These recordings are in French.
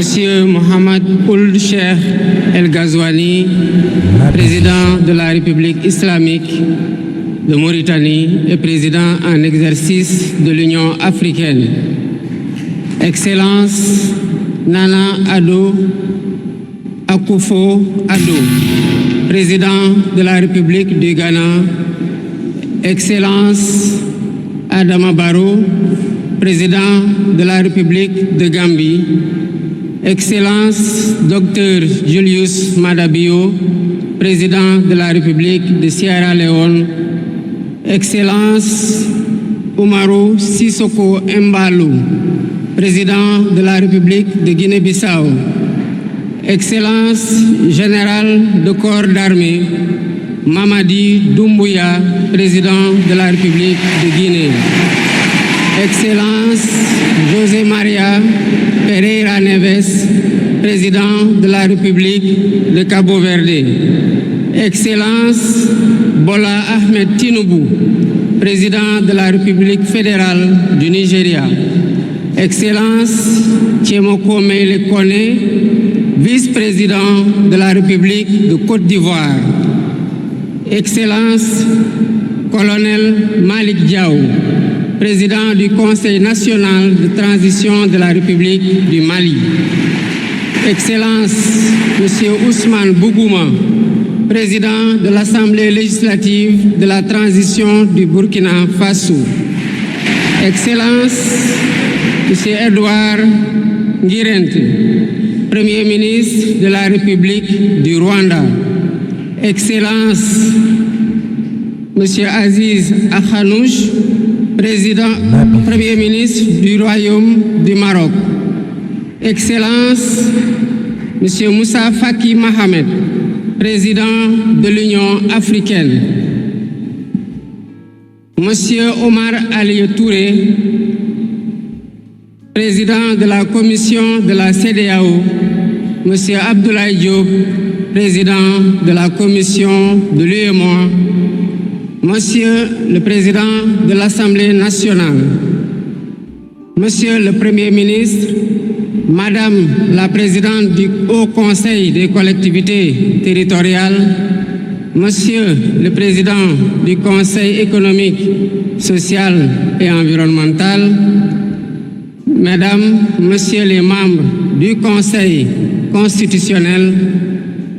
Monsieur Mohamed Ould Cheikh El Ghazouani, président de la République islamique de Mauritanie et président en exercice de l'Union africaine. Excellence Nana Addo Akufo-Addo, président de la République du Ghana. Excellence Adama Barrow, président de la République de Gambie. Excellence Dr Julius Maada Bio, président de la République de Sierra Leone. Excellence Umaru Sissoko Embalou, président de la République de Guinée-Bissau. Excellence Général de corps d'armée Mamadi Doumbouya, président de la République de Guinée. Excellence José Maria Pereira Neves, président de la République de Cabo Verde. Excellence Bola Ahmed Tinubu, président de la République fédérale du Nigeria. Excellence Tchemoko Meïle Kone, vice-président de la République de Côte d'Ivoire. Excellence Colonel Malik Diaw, président du Conseil national de transition de la République du Mali. Excellence Monsieur Ousmane Bougouma, président de l'Assemblée législative de la transition du Burkina Faso. Excellence Monsieur Edouard Ngirente, Premier ministre de la République du Rwanda. Excellence Monsieur Aziz Akhanouch, Premier ministre du Royaume du Maroc. Excellence Monsieur Moussa Faki Mohamed, président de l'Union africaine. Monsieur Omar Ali Touré, président de la commission de la CEDEAO. Monsieur Abdoulaye Diop, président de la commission de l'UEMOA. Monsieur le président de l'Assemblée nationale. Monsieur le Premier ministre, Madame la présidente du Haut Conseil des collectivités territoriales, Monsieur le président du Conseil économique, social et environnemental, Mesdames, Messieurs les membres du Conseil constitutionnel,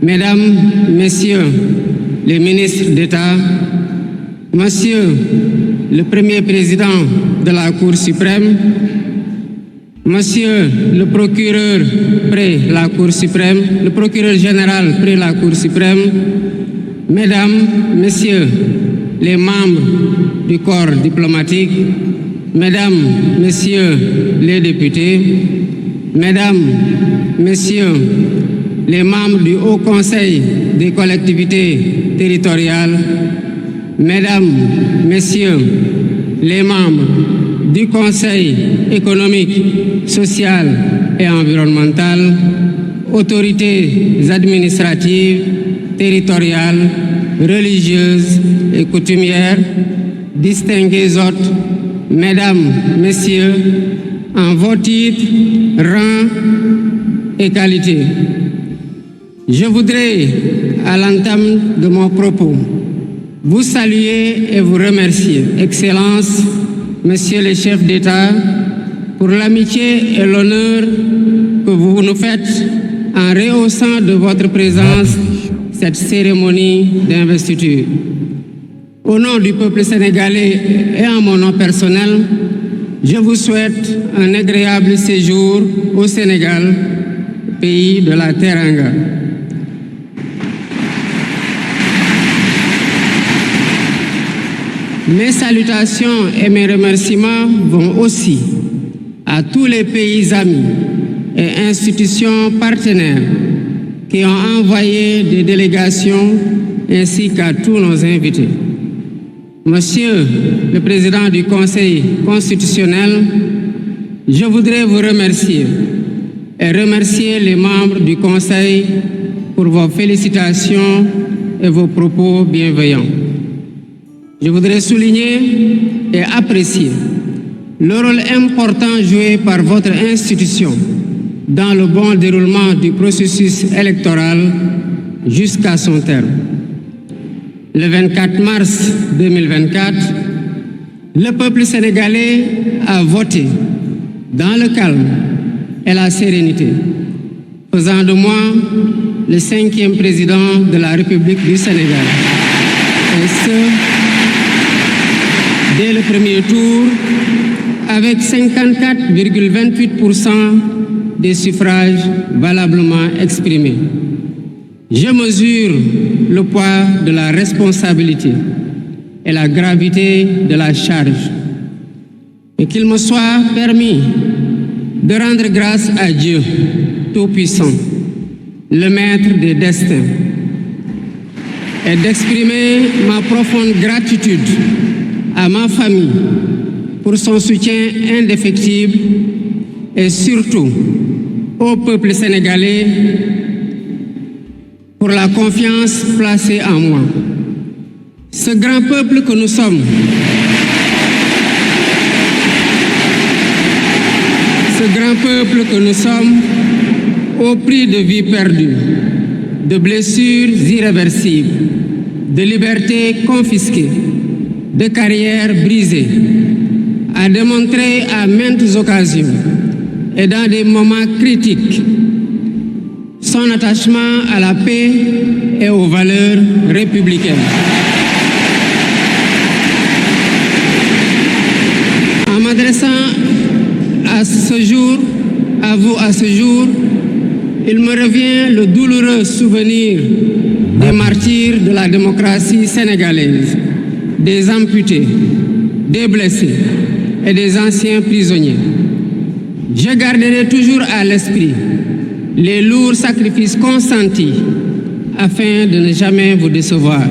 Mesdames, Messieurs les ministres d'État, Monsieur le Premier président de la Cour suprême, Monsieur le procureur près la Cour suprême, le procureur général près la Cour suprême, Mesdames, Messieurs les membres du corps diplomatique, Mesdames, Messieurs les députés, Mesdames, Messieurs les membres du Haut Conseil des collectivités territoriales, Mesdames, Messieurs les membres du Conseil économique, social et environnemental, autorités administratives, territoriales, religieuses et coutumières, distingués hôtes, Mesdames, Messieurs, en vos titres, rangs et qualités. Je voudrais, à l'entame de mon propos, vous saluer et vous remercier, Excellences, Messieurs les chefs d'État, pour l'amitié et l'honneur que vous nous faites en rehaussant de votre présence cette cérémonie d'investiture. Au nom du peuple sénégalais et en mon nom personnel, je vous souhaite un agréable séjour au Sénégal, pays de la Teranga. Mes salutations et mes remerciements vont aussi à tous les pays amis et institutions partenaires qui ont envoyé des délégations ainsi qu'à tous nos invités. Monsieur le Président du Conseil constitutionnel, je voudrais vous remercier et remercier les membres du Conseil pour vos félicitations et vos propos bienveillants. Je voudrais souligner et apprécier le rôle important joué par votre institution dans le bon déroulement du processus électoral jusqu'à son terme. Le 24 mars 2024, le peuple sénégalais a voté dans le calme et la sérénité, faisant de moi le 5e président de la République du Sénégal. Et ce, dès le premier tour, avec 54,28% des suffrages valablement exprimés. Je mesure le poids de la responsabilité et la gravité de la charge, et qu'il me soit permis de rendre grâce à Dieu Tout-Puissant, le Maître des destins, et d'exprimer ma profonde gratitude à ma famille pour son soutien indéfectible et surtout au peuple sénégalais pour la confiance placée en moi. Ce grand peuple que nous sommes, au prix de vies perdues, de blessures irréversibles, de libertés confisquées, de carrières brisées, a démontré à maintes occasions et dans des moments critiques son attachement à la paix et aux valeurs républicaines. En m'adressant à vous à ce jour, il me revient le douloureux souvenir des martyrs de la démocratie sénégalaise, des amputés, des blessés et des anciens prisonniers. Je garderai toujours à l'esprit les lourds sacrifices consentis afin de ne jamais vous décevoir.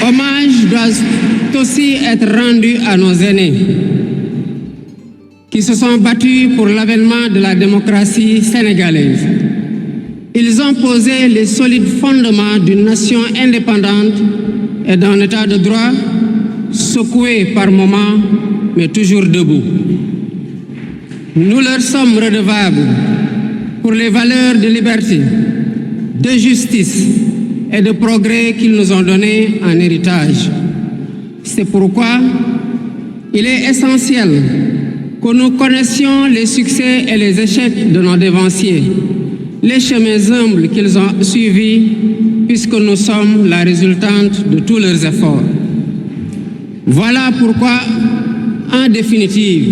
Hommage doit aussi être rendu à nos aînés qui se sont battus pour l'avènement de la démocratie sénégalaise. Ils ont posé les solides fondements d'une nation indépendante et d'un état de droit secoué par moments, mais toujours debout. Nous leur sommes redevables pour les valeurs de liberté, de justice et de progrès qu'ils nous ont données en héritage. C'est pourquoi il est essentiel que nous connaissions les succès et les échecs de nos dévanciers, les chemins humbles qu'ils ont suivis, puisque nous sommes la résultante de tous leurs efforts. Voilà pourquoi, en définitive,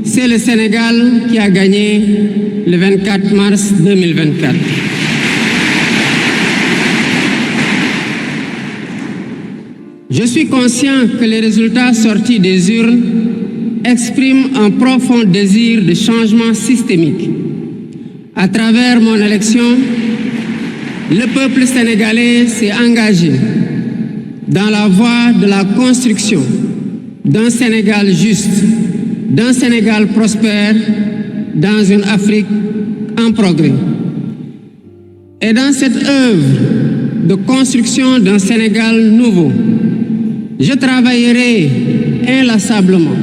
c'est le Sénégal qui a gagné le 24 mars 2024. Je suis conscient que les résultats sortis des urnes expriment un profond désir de changement systémique. À travers mon élection, le peuple sénégalais s'est engagé dans la voie de la construction d'un Sénégal juste, d'un Sénégal prospère, dans une Afrique en progrès. Et dans cette œuvre de construction d'un Sénégal nouveau, je travaillerai inlassablement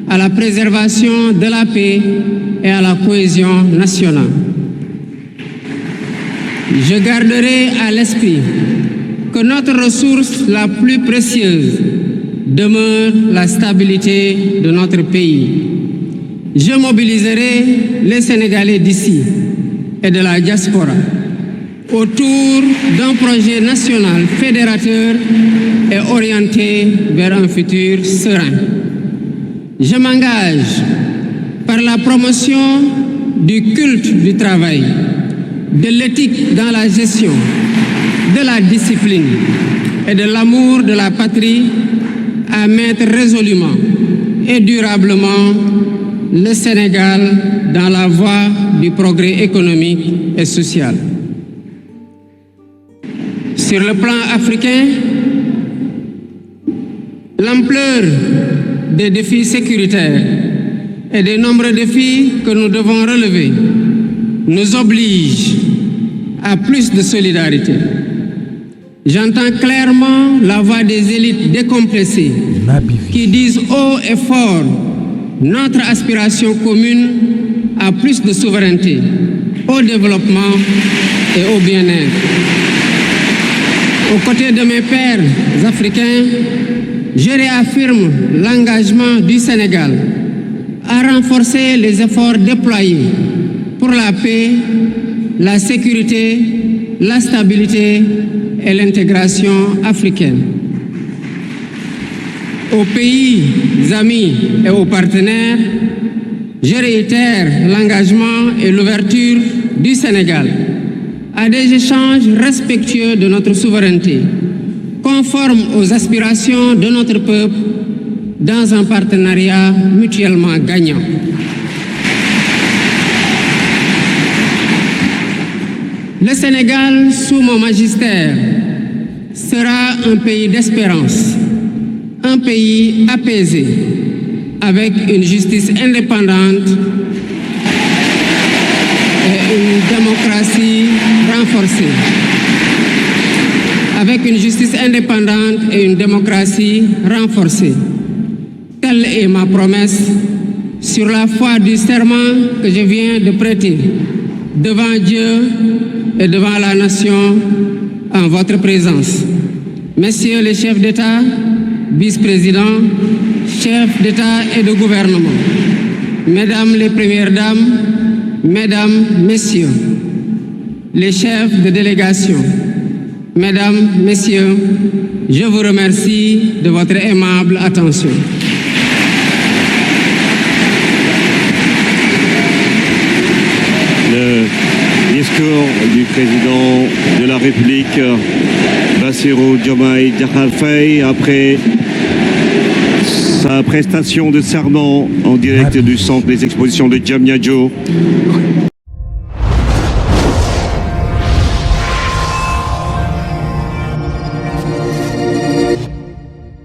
à la préservation de la paix et à la cohésion nationale. Je garderai à l'esprit que notre ressource la plus précieuse demeure la stabilité de notre pays. Je mobiliserai les Sénégalais d'ici et de la diaspora autour d'un projet national fédérateur et orienté vers un futur serein. Je m'engage par la promotion du culte du travail, de l'éthique dans la gestion, de la discipline et de l'amour de la patrie à mettre résolument et durablement le Sénégal dans la voie du progrès économique et social. Sur le plan africain, l'ampleur des défis sécuritaires et des nombreux défis que nous devons relever nous oblige à plus de solidarité. J'entends clairement la voix des élites décompressées qui disent haut et fort notre aspiration commune à plus de souveraineté, au développement et au bien-être. Aux côtés de mes pairs africains, je réaffirme l'engagement du Sénégal à renforcer les efforts déployés pour la paix, la sécurité, la stabilité et l'intégration africaine. Aux pays amis et aux partenaires, je réitère l'engagement et l'ouverture du Sénégal à des échanges respectueux de notre souveraineté, conformes aux aspirations de notre peuple, dans un partenariat mutuellement gagnant. Le Sénégal, sous mon magistère, sera un pays d'espérance, un pays apaisé, avec une justice indépendante et une démocratie renforcée. Avec une justice indépendante et une démocratie renforcée. Telle est ma promesse sur la foi du serment que je viens de prêter devant Dieu et devant la nation en votre présence. Messieurs les chefs d'État, vice-présidents, chefs d'État et de gouvernement, Mesdames les Premières Dames, Mesdames, Messieurs, les chefs de délégation, Mesdames, Messieurs, je vous remercie de votre aimable attention. Le discours du président de la République, Bassirou Diomaye Diakhar Faye, après sa prestation de serment en direct du centre des expositions de Diamniadio.